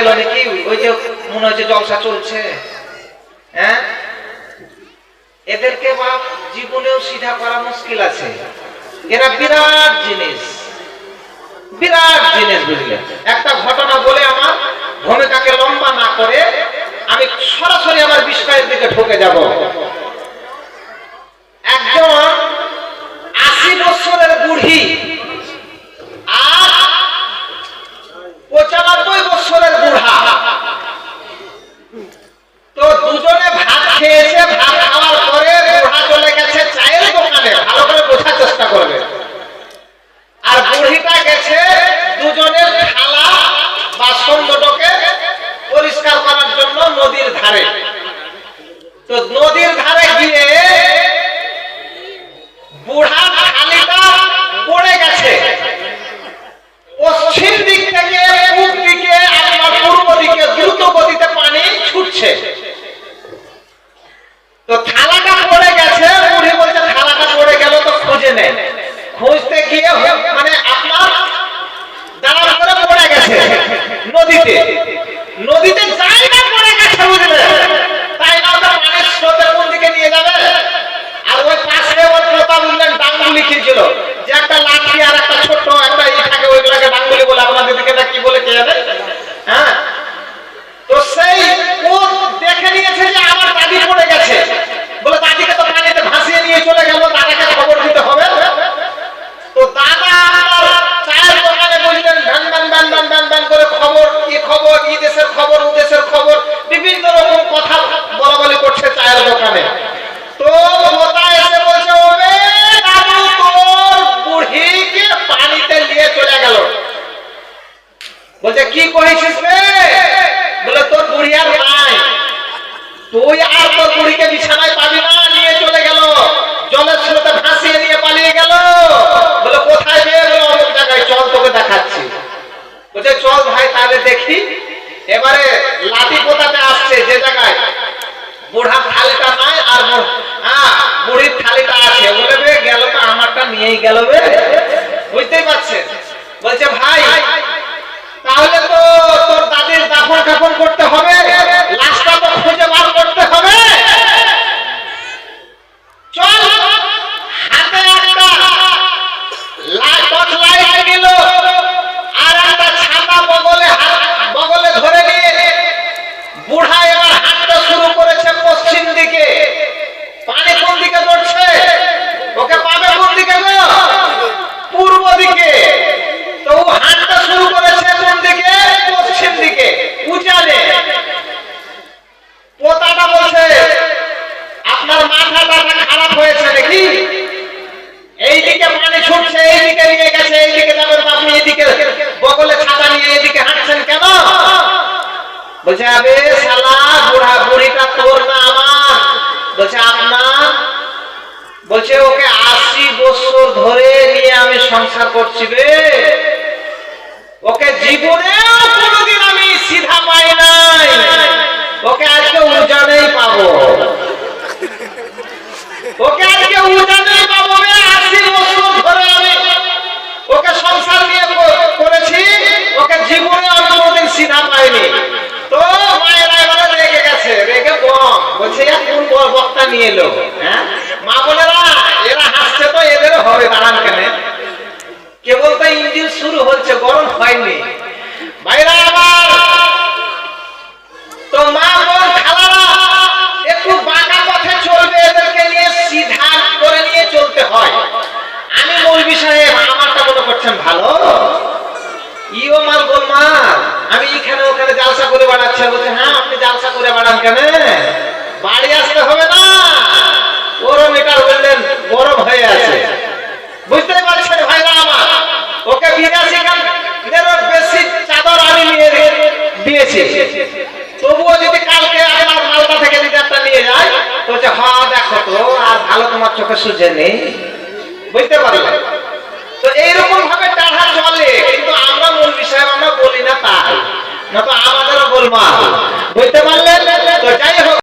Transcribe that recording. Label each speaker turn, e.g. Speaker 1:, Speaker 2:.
Speaker 1: এলো নাকি? ওই যে মনে হচ্ছে জলসা চলছে। হ্যাঁ, এদেরকে বাপ জীবনেও সিধা করা মুশকিল আছে। এরা বিরাট জিনিস, বিরাট জিনিস, বুঝলেন? একটা ঘটনা বলে আমার ভূমিকাকে লম্বা না করে আমি সরাসরি আমার বিষয়ের দিকে ঢুকে যাব। একজন 80 বছরের বুড়ি আর 95 বছরের বুড়া, তো দুজনে ভাত খেয়েছে। ভাত খাওয়ার পরে বুড়া চলে গেছে চায়ের দোকানে, ভালো করে বোঝার চেষ্টা করবে। আর বুড়িটা গেছে দুজনের থালা বাসন দুটোকে পরিষ্কার করার জন্য নদীর ধারে। তো নদীর ধারে গিয়ে বুড়া থালিটা পড়ে গেছে। পশ্চিম দিক থেকে পূব দিকে আর পূর্ব দিকে দ্রুত গতিতে পানি ছুটছে। তো থালাটা পড়ে গেছে। বুড়ি বলছে থালাটা পড়ে গেল তো খুঁজে নেয়। খুঁজতে গিয়ে মানে আপনার দাঁড়ানো করে পড়ে গেছে নদীতে। নদীতে জায়গা পড়ে গেছে, বুঝলে? তাই না, ওটা পানির স্রোতে কোন দিকে নিয়ে যাবে? আর ওই পাশে ওর কথা বললেন ডাঙ্গুলি খেয়েছিল, যে একটা লাঠি আর একটা ছোট একটা থাকে, ওইগুলাকে ডাঙ্গুলি বলে। আপনাদের দিকে কি বলে কে জানে? হ্যাঁ, তো সেই ও দেখে নিয়েছে যে আমার দাদি পড়ে গেছে, বলে দাদিকে তো পানিতে ভাসিয়ে নিয়ে চলে গেল, দাদাকে খবর দিতে হবে। তো দাদা চায়ের দোকানে বুঝলেন van van van van van van করে খবর, কি খবর, ই দেশের খবর, ও দেশের খবর, বিভিন্ন রকম কথা বলা বলি করছে চায়ের দোকানে। তো মোতা এসে বলছে, ওরে দাদু, তোর বুড়িকে পানিতে নিয়ে চলে গেল। বলছে কি করেছিস রে? বলে তোর বুড়ি আর নাই, তুই আর তোর বুড়িকে বিছানায় পাবি না, নিয়ে চলে গেল, জলের স্রোতে ভাসিয়ে নিয়ে পালিয়ে গেল। বলে কোথায় গিয়ে? বলে অমুক জায়গায়, চল তোকে দেখাচ্ছি। বলছে চল ভাই তাহলে দেখি। এবারে লাঠি পোতাতে আসছে যে জায়গায় বুড়ার থালিটা নাই আর বুড়ির থালিটা আছে। বলে বে গেল তো, আমারটা নিয়েই গেল বে, বুঝতেই পারছেন? বলছে ভাই তাহলে তো তোর দাদির দাফন কাফন করতে হবে, লাশটা তো খুঁজে বার করতে হবে। চল, হাতে একটা টর্চ লাইট নিল আর একটা ছাতা বগলে ধরে নিয়ে বুড়া এবার হাঁটতে শুরু করেছে পশ্চিম দিকে। পানি কোন দিকে পড়ছে? ওকে পাবে কোন দিকে গো? পূর্ব দিকে। তো ও হাঁটতে শুরু করেছে কোন দিকে? পশ্চিম দিকে, উজানে। পোতাটা বলছে আপনার মাথাটা খারাপ হয়েছে নাকি? এইদিকে পানি ছুটছে, এইদিকে নিয়ে গেছে, এইদিকে যাবেন আপনি, এইদিকে বগলে ছাতা নিয়ে এইদিকে হাঁটছেন কেন? বলছে আবে শালা, বুড়া বুড়িটা তোর না আমার? বলছে আপনার। বলছে ওকে 80 বছর ধরে নিয়ে আমি সংসার করছি বে, ওকে জীবনেও কোনোদিন আমি সিধা পাই নাই, ওকে আজকে উজানেই পাবো, ওকে আজকে উজানেই পাবো। 80 বছর ধরে আমি ওকে সংসার নিয়ে করেছি, ওকে জীবনে আমি কোনোদিন সিধা পাইনি। তো মায়েরা এবারে রেগে গেছে, রেগে কম। বলছে কোন বক্তা নিয়ে এলো? হ্যাঁ, মা বোনেরা এরা হাসছে, তো এদেরও হবে, দাঁড়ান কেন? কেবল তো ইঞ্জিন শুরু হচ্ছে, গরম হয়নি। ভাইরা আমার, তো মা বোন খালারা একটু বাঁকা পথে চলবে, এদেরকে নিয়ে সিধা করে নিয়ে চলতে হয়। আমি মৌলভী সাহেব, আমারটা মনে করছেন ভালো, ইও মাল গোলমাল, আমি এখানে ওখানে জালসা করে বাড়াচ্ছি। বলছে হ্যাঁ আপনি জালসা করে বাড়ান কেন? বাড়ি আসতে হবে না, ওরও মিটার বললেন গরম হয়ে আছে, বুঝতে পারছেন ভাইরা আমার? ওকে 82 খানেরও বেশি চাদর আমি নিয়ে দিয়েছি, তবুও যদি কালকে আমার মালটা থেকে যদি একটা নিয়ে যায়, তো বলছে হ্যাঁ দেখো তো, আর ভালো তোমার চোখে সুজে নেই, বুঝতে পারলে? তো এইরকম ভাবে টাকা চলে, কিন্তু আমরা মৌলভী সাহেব আমরা বলি না, তাই না তো আমাদেরও গোলমাল, বুঝতে পারলেন? তো যাই হোক।